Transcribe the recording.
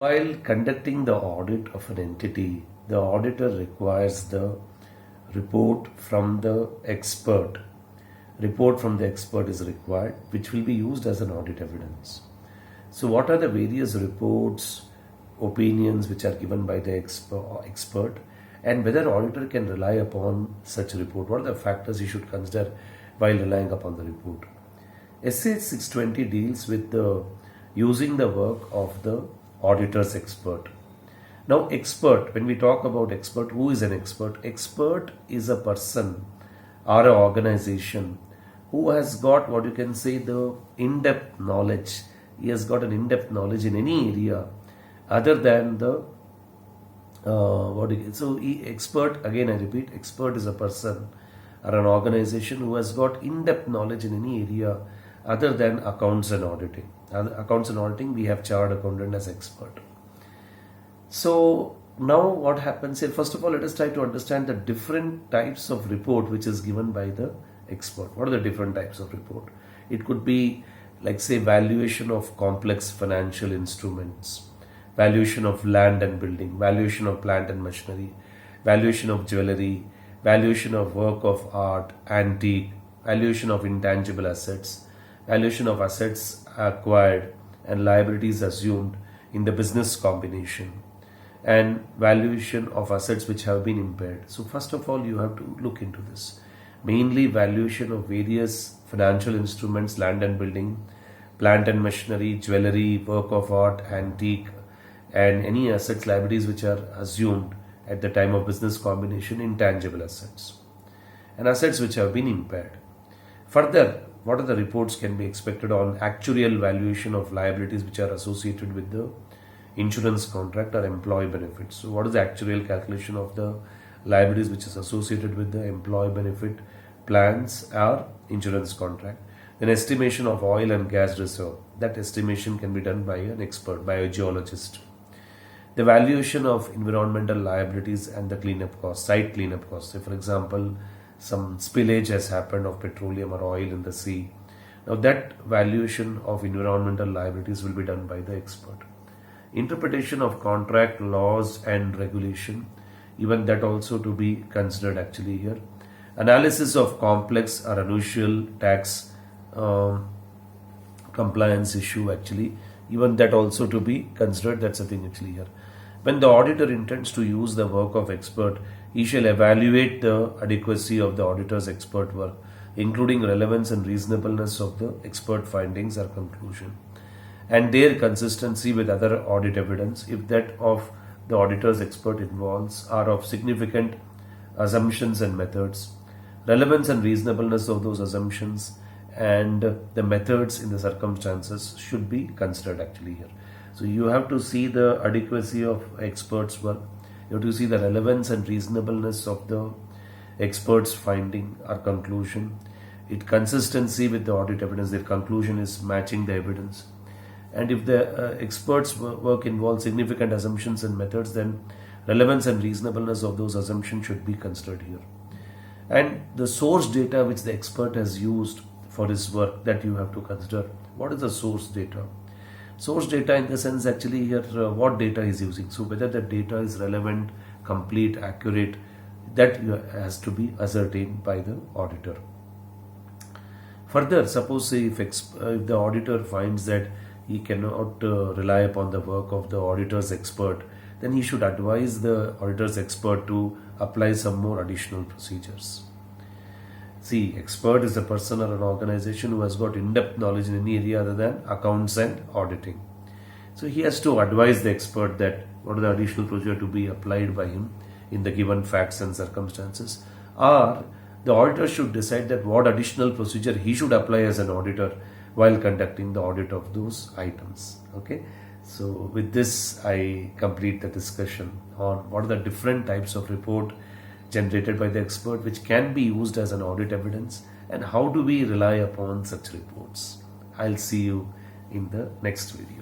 While conducting the audit of an entity, the auditor requires the report from the expert. Report from the expert is required, which will be used as an audit evidence. So, what are the various reports, opinions which are given by the expert, and whether auditor can rely upon such report? What are the factors he should consider while relying upon the report? SH 620 deals with the using the work of the auditor's expert. Now, expert, when we talk about expert, who is an expert? Expert is a person or an organization who has got what you can say the in-depth knowledge. He has got an in-depth knowledge in any area other than the expert, again I repeat, expert is a person or an organization who has got in-depth knowledge in any area other than accounts and auditing. Accounts and auditing, we have chartered accountant as expert. So now what happens here? First of all, let us try to understand the different types of report which is given by the expert. What are the different types of report? It could be like say valuation of complex financial instruments, valuation of land and building, valuation of plant and machinery, valuation of jewelry, valuation of work of art, antique, valuation of intangible assets, valuation of assets acquired and liabilities assumed in the business combination, and valuation of assets which have been impaired. So first of all, you have to look into this. Mainly valuation of various financial instruments, land and building, plant and machinery, jewelry, work of art, antique, and any assets, liabilities which are assumed at the time of business combination, intangible assets, and assets which have been impaired. Further, what are the reports can be expected on actuarial valuation of liabilities which are associated with the insurance contract or employee benefits? So what is the actuarial calculation of the liabilities which is associated with the employee benefit plans or insurance contract? Then estimation of oil and gas reserve. That estimation can be done by an expert, by a geologist. The valuation of environmental liabilities and the cleanup costs, site cleanup costs. So for example, some spillage has happened of petroleum or oil in the sea. Now that valuation of environmental liabilities will be done by the expert. Interpretation of contract laws and regulation, even that also to be considered actually here. Analysis of complex or unusual tax compliance issue actually, even that also to be considered. That's a thing actually here. When the auditor intends to use the work of expert, he shall evaluate the adequacy of the auditor's expert work, including relevance and reasonableness of the expert findings or conclusion, and their consistency with other audit evidence if that of the auditor's expert involves are of significant assumptions and methods. Relevance and reasonableness of those assumptions and the methods in the circumstances should be considered actually here. So you have to see the adequacy of experts' work. You have to see the relevance and reasonableness of the experts' finding or conclusion. It consistency with the audit evidence. Their conclusion is matching the evidence. And if the experts' work involves significant assumptions and methods, then relevance and reasonableness of those assumptions should be considered here. And the source data which the expert has used for his work, that you have to consider. What is the source data? Source data in the sense actually here what data is using. So whether the data is relevant, complete, accurate, that has to be ascertained by the auditor. Further, suppose if the auditor finds that he cannot rely upon the work of the auditor's expert, then he should advise the auditor's expert to apply some more additional procedures. See, expert is a person or an organization who has got in-depth knowledge in any area other than accounts and auditing. So he has to advise the expert that what are the additional procedure to be applied by him in the given facts and circumstances, or the auditor should decide that what additional procedure he should apply as an auditor while conducting the audit of those items. Okay. So with this, I complete the discussion on what are the different types of report generated by the expert which can be used as an audit evidence, and how do we rely upon such reports. I'll see you in the next video.